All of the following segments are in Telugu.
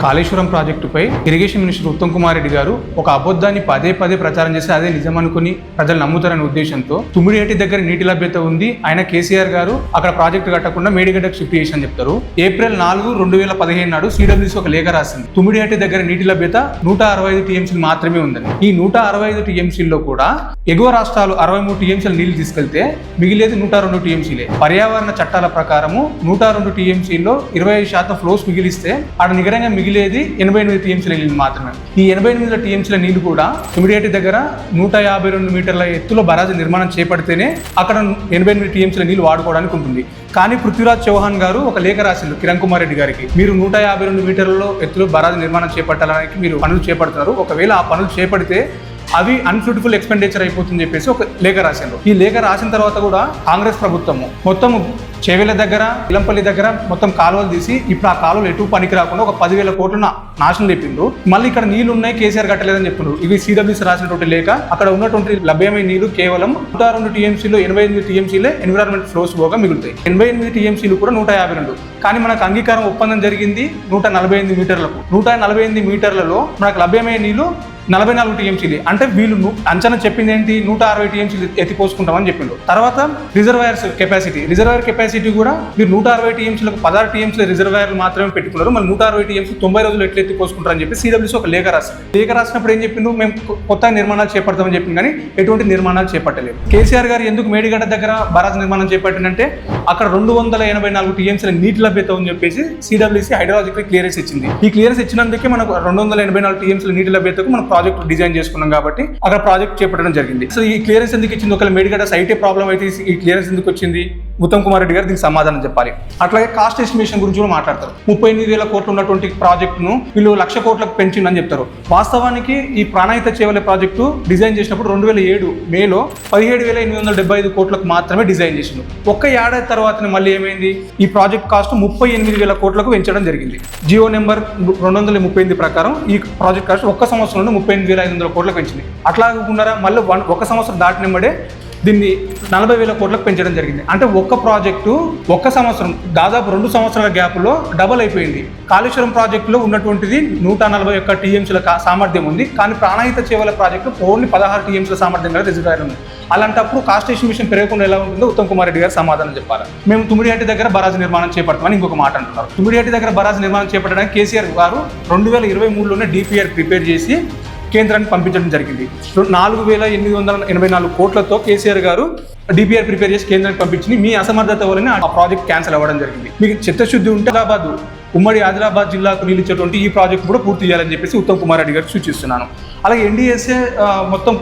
కాళేశ్వరం ప్రాజెక్టుపై ఇరిగేషన్ మినిస్టర్ ఉత్తమ్ కుమార్ రెడ్డి గారు ఒక అబద్ధాన్ని పదే పదే ప్రచారం చేసి అదే నిజం అనుకుని ప్రజలు నమ్ముతారనే ఉద్దేశంతో తుమ్మిడిహట్టి దగ్గర నీటి లభ్యత ఉంది, ఆయన కేసీఆర్ గారు అక్కడ ప్రాజెక్టు కట్టకుండా మేడిగడ్డకు షిఫ్ట్ చేసి అని చెప్తారు. ఏప్రిల్ 4, 2015 నాడు సిడబ్ల్యూసీ ఒక లేఖ రాసింది. తుమ్మిడిహట్టి దగ్గర నీటి లభ్యత 165 టీఎంసీలు మాత్రమే ఉందని. ఈ 165 టీఎంసీల్లో కూడా ఎగువ రాష్ట్రాలు 63 టీఎంసీల నీళ్లు తీసుకెళ్తే మిగిలేది 102 టీఎంసీలే. పర్యావరణ చట్టాల ప్రకారము 102 టీఎంసీల్లో 25% ఫ్లోస్ మిగిలిస్తే ఆడ నిగరంగా మిగిలేది 88 టీఎంసీల నీళ్ళు మాత్రమే. ఈ 88 టీఎంసీల నీళ్లు కూడా తుమ్మిడిహట్టి దగ్గర 152 మీటర్ల ఎత్తులో బరాజు నిర్మాణం చేపడితేనే అక్కడ 88 టీఎంసీల నీళ్లు వాడుకోవడానికి ఉంటుంది. కానీ పృథ్వీరాజ్ చౌహాన్ గారు ఒక లేఖ రాసిండు కిరణ్ కుమార్ రెడ్డి గారికి, మీరు 152 మీటర్లలో ఎత్తులో బరాజు నిర్మాణం చేపట్టడానికి మీరు పనులు చేపడుతున్నారు, ఒకవేళ ఆ పనులు చేపడితే అవి అన్ఫ్రూట్ఫుల్ ఎక్స్పెండిచర్ అయిపోతుందని చెప్పేసి ఒక లేఖ రాశారు. ఈ లేఖ రాసిన తర్వాత కూడా కాంగ్రెస్ ప్రభుత్వము మొత్తం చేవెల దగ్గర, ఇలంపల్లి దగ్గర మొత్తం కాలువలు తీసి ఇప్పుడు ఆ కాలువలు ఎటు పనికి రాకుండా ఒక 10,000 కోట్లు నాశనం చెప్పిండ్రు. మళ్ళీ ఇక్కడ నీళ్లు ఉన్నాయి, కేసీఆర్ కట్టలేదని చెప్పిండ్రు. ఇవి సిడబ్ల్యూసీ రాసినటువంటి లేఖ. అక్కడ ఉన్నటువంటి లభ్యమైన నీళ్లు కేవలం 102 టీఎంసీలో 88 టీఎంసీలే ఎన్విరాన్మెంట్ ఫ్లోస్ పోగా మిగులుతాయి. 88 టీఎంసీలు కూడా 152. కానీ మనకు అంగీకారం ఒప్పందం జరిగింది 148 మీటర్లకు. 148 మీటర్లలో మనకు లభ్యమైన నీళ్లు 44 టీఎంసీలు. అంటే వీళ్ళు అంచనా చెప్పింది ఏంటి, 160 టీఎంసీలు ఎత్తిపోసుకుంటామని చెప్పిండు. తర్వాత రిజర్వాయర్స్ రిజర్వాయర్ కెపాసిటీ కూడా మీరు 160 టీఎంసీలకు 16 టీఎంసీల రిజర్వాయర్లు మాత్రమే పెట్టుకున్నారు, మళ్ళీ 160 టీఎంసీ 90 రోజులు ఎట్లా ఎత్తిపోసుకుంటారని చెప్పి సిడబ్ల్యూసీ ఒక లేఖ రాసింది. లేఖ రాసినప్పుడు ఏం చెప్పిండు, మేము కొత్త నిర్మాణాలు చేపడతామని చెప్పింది, కానీ ఎటువంటి నిర్మాణాలు చేపట్టలేదు. కేసీఆర్ గారు ఎందుకు మేడిగడ్డ దగ్గర బరాజ్ నిర్మాణం చేపట్టిందంటే అక్కడ 244 టీఎంసీల నీటి లభ్యత అని చెప్పేసి సిడబ్ల్యూసీ హైడ్రాలజికల్ క్లియరెన్స్ ఇచ్చింది. ఈ క్లియరెన్స్ ఇచ్చినందుకే మనకు 284 టీఎంసీల నీటి లభ్యతకు మనం ప్రాజెక్ట్ డిజైన్ చేసుకున్నాం కాబట్టి అక్కడ ప్రాజెక్ట్ చేపట్టడం జరిగింది. సో ఈ క్లియరెన్స్ ఎందుకు ఇచ్చింది, ఒకవేళ మేడిగడ్డ సైటే ప్రాబ్లం అయితే ఈ క్లియరెన్స్ ఎందుకు వచ్చింది, ఉత్తమ్ కుమార్ రెడ్డి గారు దీనికి సమాధానం చెప్పాలి. అట్లాగే కాస్ట్ ఎస్టిమేషన్ గురించి కూడా మాట్లాడతారు. 38,000 కోట్లు ఉన్నటువంటి ప్రాజెక్టును వీళ్ళు 1,00,000 కోట్లకు పెంచిందని చెప్తారు. వాస్తవానికి ఈ ప్రాణహిత చేవెళ్ల ప్రాజెక్టు డిజైన్ చేసినప్పుడు 2007 మేలో 17,875 కోట్లకు మాత్రమే డిజైన్ చేసిండు. ఒక్క ఏడాది తర్వాతనే మళ్ళీ ఏమైంది, ఈ ప్రాజెక్ట్ కాస్ట్ 38,000 కోట్లకు పెంచడం జరిగింది. జియో నెంబర్ 238 ప్రకారం ఈ ప్రాజెక్ట్ కాస్ట్ ఒక్క సంవత్సరంలో 38,500 కోట్లకు పెంచింది. అట్లా కాకుండా మళ్ళీ ఒక సంవత్సరం దాటినమ్మడే దీన్ని 40,000 కోట్లకు పెంచడం జరిగింది. అంటే ఒక్క ప్రాజెక్టు ఒక్క సంవత్సరం దాదాపు 2 సంవత్సరాల గ్యాప్లో డబల్ అయిపోయింది. కాళేశ్వరం ప్రాజెక్టులో ఉన్నటువంటిది 141 టీఎంసీల సామర్థ్యం ఉంది, కానీ ప్రాణహిత చేవెళ్ల ప్రాజెక్టు ఓన్లీ 16 టీఎంసీల సామర్థ్యం గల రిజర్వాయర్ ఉంది. అలాంటప్పుడు కాస్ట్ ఎస్టిమేషన్ పెరగకుండా ఎలా ఉంటుందో ఉత్తమ్ కుమార్ రెడ్డి గారు సమాధానం చెప్పాలి. మేము తుమ్మిడిహట్టి దగ్గర బరాజ్ నిర్మాణం చేపడతామని ఇంకొక మాట అంటున్నారు. తుమ్మిడిహట్టి దగ్గర బరాజ్ నిర్మాణం చేపట్టడానికి కేసీఆర్ గారు 2023లోనే డిపిఆర్ ప్రిపేర్ చేసి కేంద్రానికి పంపించడం జరిగింది. 4,884 కోట్లతో కేసీఆర్ గారు డిపిఆర్ ప్రిపేర్ చేసి కేంద్రానికి పంపించి మీ అసమర్థత వల్లనే ఆ ప్రాజెక్ట్ క్యాన్సిల్ అవ్వడం జరిగింది. మీకు చిత్తశుద్ధి ఉంటే ఉమ్మడి ఆదిలాబాద్ జిల్లాకు నిలిచేటువంటి ఈ ప్రాజెక్ట్ కూడా పూర్తి చేయాలని చెప్పేసి ఉత్తమ్ కుమార్ రెడ్డి గారికి సూచిస్తున్నాను. అలాగే ఎన్డీఎస్ఏ మొత్తం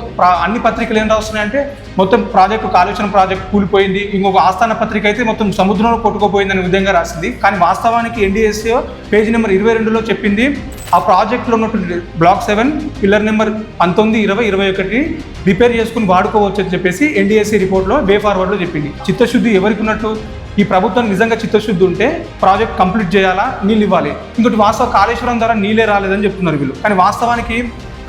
అన్ని పత్రికలు ఏం రాస్తున్నాయంటే మొత్తం ప్రాజెక్టు కాళేశ్వరం ప్రాజెక్ట్ కూలిపోయింది, ఇంకొక ఆస్థాన పత్రిక అయితే మొత్తం సముద్రంలో కొట్టుకుపోయిందనే విధంగా రాసింది. కానీ వాస్తవానికి ఎన్డీఎస్ఏ పేజీ నెంబర్ 22లో చెప్పింది ఆ ప్రాజెక్టులో ఉన్నటువంటి బ్లాక్ 7 పిల్లర్ నెంబర్ 19, 20, 21 రిపేర్ చేసుకుని వాడుకోవచ్చు అని చెప్పేసి ఎన్డీఎస్ఏ రిపోర్ట్లో వే ఫార్వర్డ్లో చెప్పింది. చిత్తశుద్ధి ఎవరికి ఉన్నట్టు, ఈ ప్రభుత్వం నిజంగా చిత్తశుద్ధి ఉంటే ప్రాజెక్ట్ కంప్లీట్ చేయాలా, నీళ్ళు ఇవ్వాలి. ఇంకోటి వాస్తవ కాళేశ్వరం ద్వారా నీళ్ళే రాలేదని చెప్తున్నారు వీళ్ళు. కానీ వాస్తవానికి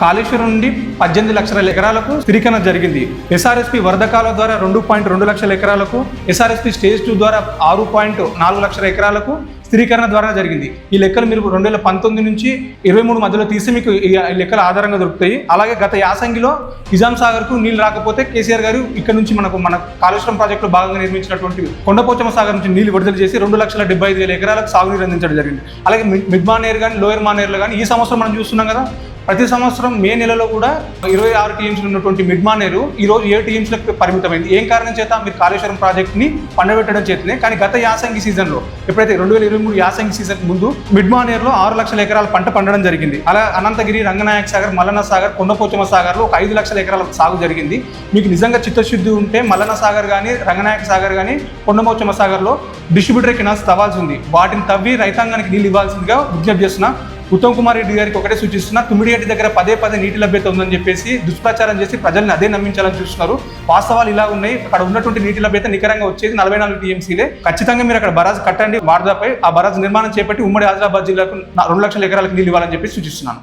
కాళేశ్వరం నుండి 18 లక్షల ఎకరాలకు స్థిరీకరణ జరిగింది. ఎస్ఆర్ఎస్పి వరద కాలువ ద్వారా 2.2 లక్షల ఎకరాలకు, ఎస్ఆర్ఎస్పి స్టేజ్ 2 ద్వారా 6.4 లక్షల ఎకరాలకు స్థిరీకరణ ద్వారా జరిగింది. ఈ లెక్కలు మీరు 2019 నుంచి 23 మధ్యలో తీసి మీకు ఈ లెక్కల ఆధారంగా దొరుకుతాయి. అలాగే గత యాసంగిలో నిజాం సాగర్కు నీళ్ళు రాకపోతే కేసీఆర్ గారు ఇక్కడ నుంచి మన కాళేశ్వరం ప్రాజెక్టులో భాగంగా నిర్మించినటువంటి కొండపోచమ్మ సాగర్ నుంచి నీళ్లు విడుదల చేసి 2,75,000 ఎకరాలకు సాగునీరు అందించడం జరిగింది. అలాగే మిడ్ మానేర్ కానీ లోయర్ మానేర్లు కానీ ఈ సంవత్సరం మనం చూస్తున్నాం కదా, ప్రతి సంవత్సరం మే నెలలో కూడా 26 టీఎంసీలు ఉన్నటువంటి మిడ్ మానేరు ఈ రోజు 7 టీఎంసీలకు పరిమితమైంది. ఏం కారణం చేత, మీరు కాళేశ్వరం ప్రాజెక్ట్ని పండబెట్టడం చేతనే. కానీ గత యాసంగి సీజన్లో ఎప్పుడైతే 2023 యాసంగి సీజన్ ముందు మిడ్ మానేర్లో 6 లక్షల ఎకరాల పంట పండడం జరిగింది. అలా అనంతగిరి, రంగనాయక సాగర్, మల్లన్న సాగర్, కొండపోచమ్మ సాగర్లో ఒక 5 లక్షల ఎకరాల సాగు జరిగింది. మీకు నిజంగా చిత్తశుద్ధి ఉంటే మల్లన్న సాగర్ కానీ, రంగనాయక సాగర్ కానీ, కొండపోచమ్మ సాగర్లో డిస్ట్రిబ్యూటర్ కెనాల్స్ తవ్వాల్సి ఉంది. వాటిని తవ్వి రైతాంగానికి నీళ్ళు ఇవ్వాల్సిందిగా విజ్ఞప్తి చేస్తున్నా. ఉత్తమ్ కుమార్ రెడ్డి గారికి ఒకటే సూచిస్తున్నా, తుమ్మిడిహట్టి దగ్గర పదే నీటి లభ్యత ఉందని చెప్పేసి దుష్ప్రచారం చేసి ప్రజల్ని అదే నమ్మించాలని చూస్తున్నారు. వాస్తవాలు ఇలా ఉన్నాయి. అక్కడ ఉన్నటువంటి నీటి లభ్యత నికరంగా వచ్చేది 44 టీఎంసీలే. ఖచ్చితంగా మీరు అక్కడ బరాజ్ కట్టండి వార్దాపై. ఆ బరాజ్ నిర్మాణం చేపట్టి ఉమ్మడి ఆదిలాబాద్ జిల్లాకు 2 లక్షల ఎకరాలకు నీళ్ళు ఇవ్వాలని చెప్పి సూచిస్తున్నాను.